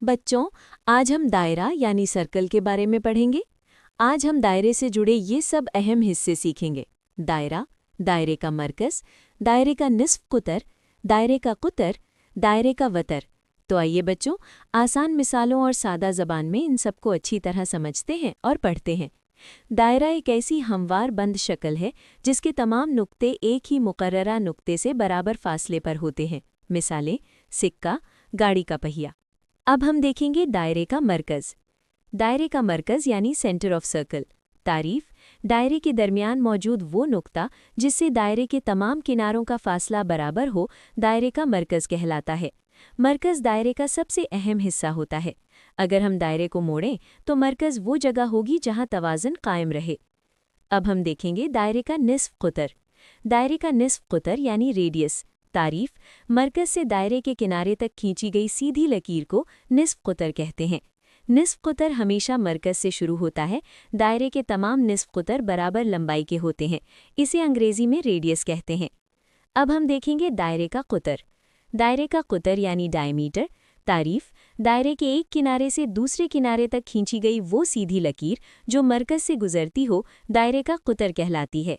बच्चों, आज हम दायरा यानी सर्कल के बारे में पढ़ेंगे। आज हम दायरे से जुड़े ये सब अहम हिस्से सीखेंगे। दायरा, दायरे का मरकज़, दायरे का निस्फ कुतर, दायरे का कुतर, दायरे का वतर। तो आइए बच्चों, आसान मिसालों और सादा ज़बान में इन सबको अच्छी तरह समझते हैं और पढ़ते हैं। दायरा एक ऐसी हमवार बंद शक्ल है जिसके तमाम नुक्ते एक ही मुकर्ररा नुक्ते से बराबर फासले पर होते हैं। मिसालें: सिक्का, गाड़ी का पहिया। अब हम देखेंगे दायरे का मरकज़। दायरे का मरकज़ यानी सेंटर ऑफ सर्कल। तारीफ़: दायरे के दरमियान मौजूद वो नुक्ता जिससे दायरे के तमाम किनारों का फासला बराबर हो, दायरे का मरकज़ कहलाता है। मरकज़ दायरे का सबसे अहम हिस्सा होता है। अगर हम दायरे को मोड़ें तो मरकज़ वो जगह होगी जहाँ तवाज़ुन कायम रहे। अब हम देखेंगे दायरे का निस्फ कुतर। दायरे का निस्फ कुतर यानी रेडियस। तारीफ़: मरकज़ से दायरे के किनारे तक खींची गई सीधी लकीर को निस्फ कुतर कहते हैं। निस्फ कुतर हमेशा मरकज़ से शुरू होता है। दायरे के तमाम निस्फ कुतर बराबर लंबाई के होते हैं। इसे अंग्रेज़ी में रेडियस कहते हैं। अब हम देखेंगे दायरे का कुतर। दायरे का कुतर यानी डायमीटर। तारीफ़: दायरे के एक किनारे से दूसरे किनारे तक खींची गई वो सीधी लकीर जो मरकज़ से गुजरती हो, दायरे का कुतर कहलाती है।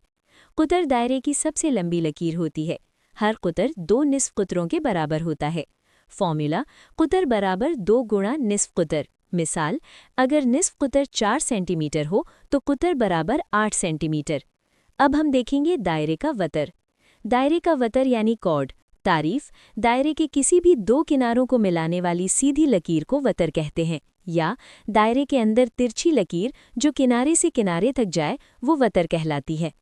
कुतर दायरे की सबसे लंबी लकीर होती है। हर कुतर 2 निस्फ कुतरों के बराबर होता है। फॉर्मूला: कुतर बराबर 2 गुणा निस्फ कुतर। मिसाल: अगर निस्फ कुतर 4 सेंटीमीटर हो तो कुतर बराबर 8 सेंटीमीटर। अब हम देखेंगे दायरे का वतर। दायरे का वतर यानी कॉर्ड। तारीफ़: दायरे के किसी भी 2 किनारों को मिलाने वाली सीधी लकीर को वतर कहते हैं, या दायरे के अंदर तिरछी लकीर जो किनारे से किनारे तक जाए वो वतर कहलाती है।